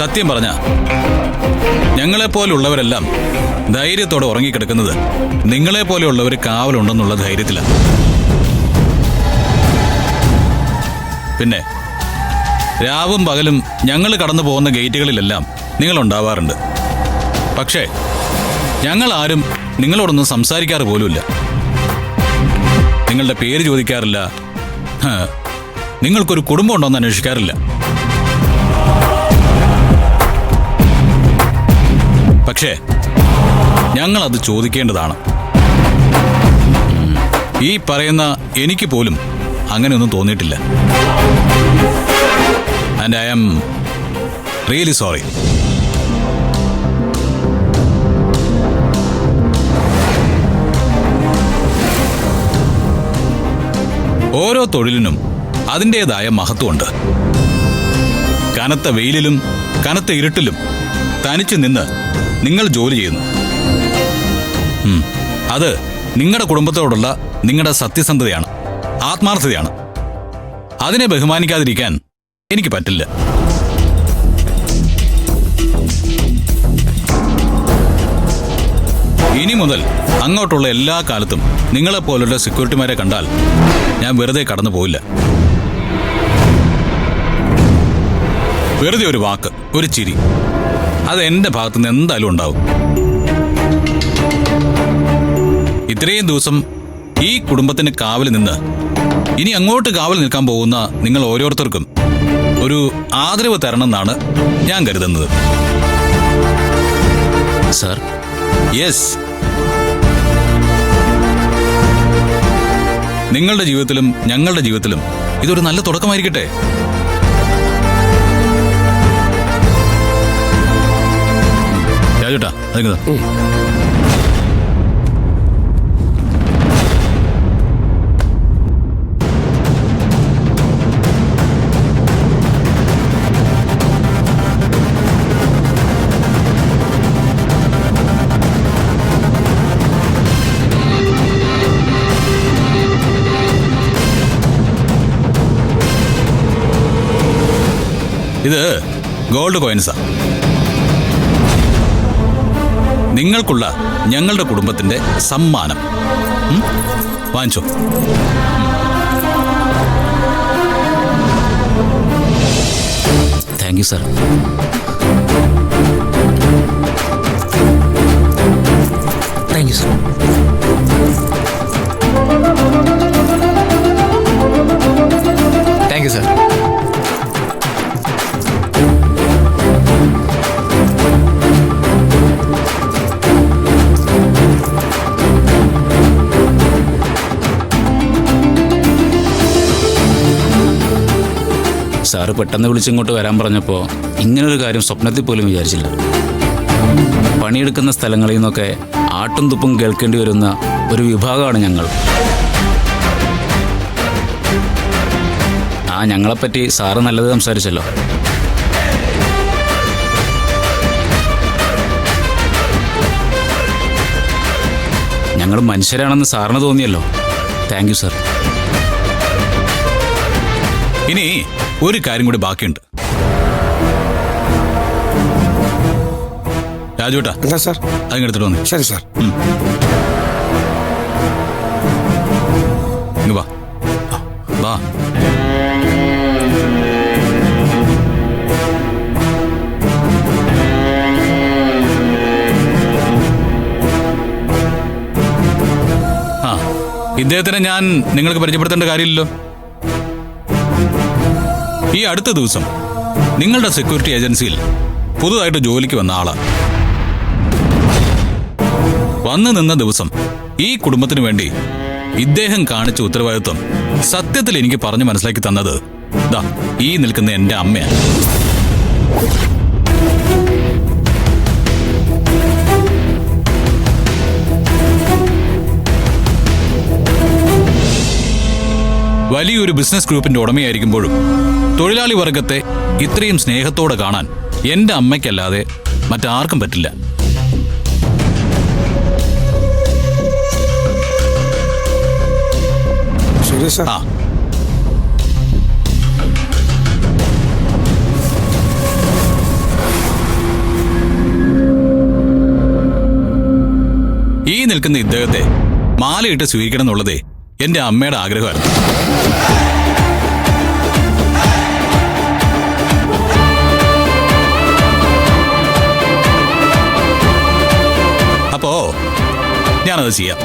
സത്യം പറഞ്ഞ ഞങ്ങളെപ്പോലുള്ളവരെല്ലാം ധൈര്യത്തോടെ ഉറങ്ങിക്കിടക്കുന്നത് നിങ്ങളെപ്പോലെയുള്ളവർ കാവലുണ്ടെന്നുള്ള ധൈര്യത്തിലാണ്. പിന്നെ രാവും പകലും ഞങ്ങൾ കടന്നു പോകുന്ന ഗേറ്റുകളിലെല്ലാം നിങ്ങളുണ്ടാവാറുണ്ട്. പക്ഷേ ഞങ്ങൾ ആരും നിങ്ങളോടൊന്നും സംസാരിക്കാറ് പോലുമില്ല. നിങ്ങളുടെ പേര് ചോദിക്കാറില്ല. നിങ്ങൾക്കൊരു കുടുംബം ഉണ്ടോയെന്ന് അന്വേഷിക്കാറില്ല. പക്ഷേ ഞങ്ങളത് ചോദിക്കേണ്ടതാണ്. ഈ പറയുന്ന എനിക്ക് പോലും അങ്ങനെയൊന്നും തോന്നിയിട്ടില്ല. And I am really sorry. ഓരോ തൊഴിലിനും അതിൻ്റെതായ മഹത്വമുണ്ട്. കനത്ത വെയിലിലും കനത്ത ഇരുട്ടിലും തനിച്ച് നിന്ന് നിങ്ങൾ ജോലി ചെയ്യുന്നു. അത് നിങ്ങളുടെ കുടുംബത്തോടുള്ള നിങ്ങളുടെ സത്യസന്ധതയാണ്, ആത്മാർത്ഥതയാണ്. അതിനെ ബഹുമാനിക്കാതിരിക്കാൻ എനിക്ക് പറ്റില്ല. ഇനി മുതൽ അങ്ങോട്ടുള്ള എല്ലാ കാലത്തും നിങ്ങളെപ്പോലുള്ള സെക്യൂരിറ്റിമാരെ കണ്ടാൽ ഞാൻ വെറുതെ കടന്നു പോയില്ല. വെറുതെ ഒരു വാക്ക്, ഒരു ചിരി, അത് എൻ്റെ ഭാഗത്തുനിന്ന് എന്തായാലും ഉണ്ടാവും. ഇത്രയും ദിവസം ഈ കുടുംബത്തിന് കാവൽ നിന്ന് ഇനി അങ്ങോട്ട് കാവൽ നിൽക്കാൻ പോകുന്ന നിങ്ങൾ ഓരോരുത്തർക്കും ഒരു ആദരവ് തരണമെന്നാണ് ഞാൻ കരുതുന്നത്. സർ. യെസ്. നിങ്ങളുടെ ജീവിതത്തിലും ഞങ്ങളുടെ ജീവിതത്തിലും ഇതൊരു നല്ല തുടക്കമായിരിക്കട്ടെ. രാജേട്ടാ, അതെങ്ങനെ ഇത് ഗോൾഡ് കോയിൻസാ. നിങ്ങൾക്കുള്ള ഞങ്ങളുടെ കുടുംബത്തിന്റെ സമ്മാനം. വാങ്ങിച്ചോ. Thank you sir. Thank you sir. Thank you sir. Sir പെട്ടെന്ന് വിളിച്ചിങ്ങോട്ട് വരാൻ പറഞ്ഞപ്പോൾ ഇങ്ങനൊരു കാര്യം സ്വപ്നത്തിൽ പോലും വിചാരിച്ചില്ല. പണിയെടുക്കുന്ന സ്ഥലങ്ങളിൽ നിന്നൊക്കെ ആട്ടും തുപ്പും കേൾക്കേണ്ടി വരുന്ന ഒരു വിഭാഗമാണ് ഞങ്ങൾ. ഞങ്ങളെപ്പറ്റി സാറ് നല്ലത് സംസാരിച്ചല്ലോ. ഞങ്ങൾ മനുഷ്യരാണെന്ന് സാറിന് തോന്നിയല്ലോ. Thank you sir. ഇനി ഒരു കാര്യം കൂടി ബാക്കിയുണ്ട്. രാജുവേട്ടാ. എന്താ സാർ? അതിങ്ങെടുത്തിട്ട് വന്നേ. ശരി സാർ. ഇങ്ങ് വാ. വാ. ഇദ്ദേഹത്തിനെ ഞാൻ നിങ്ങൾക്ക് പരിചയപ്പെടുത്തേണ്ട കാര്യമില്ലല്ലോ. ഈ അടുത്ത ദിവസം നിങ്ങളുടെ സെക്യൂരിറ്റി ഏജൻസിയിൽ പുതുതായിട്ട് ജോലിക്ക് വന്ന ആളാ. വന്നു നിന്ന ദിവസം ഈ കുടുംബത്തിന് വേണ്ടി ഇദ്ദേഹം കാണിച്ച ഉത്തരവാദിത്വം സത്യത്തിൽ എനിക്ക് പറഞ്ഞു മനസ്സിലാക്കി തന്നത് ദാ ഈ നിൽക്കുന്ന എൻ്റെ അമ്മയാണ്. വലിയൊരു ബിസിനസ് ഗ്രൂപ്പിന്റെ ഉടമയായിരിക്കുമ്പോഴും തൊഴിലാളി വർഗത്തെ ഇത്രയും സ്നേഹത്തോടെ കാണാൻ എൻ്റെ അമ്മയ്ക്കല്ലാതെ മറ്റാർക്കും പറ്റില്ല. ശരി സാർ. നിൽക്കുന്ന ഇദ്ദേഹത്തെ മാലയിട്ട് സ്വീകരിക്കണം എന്നുള്ളതേ എന്റെ അമ്മയുടെ ആഗ്രഹമായിരുന്നു. അപ്പോ ഞാനത് ചെയ്യാം.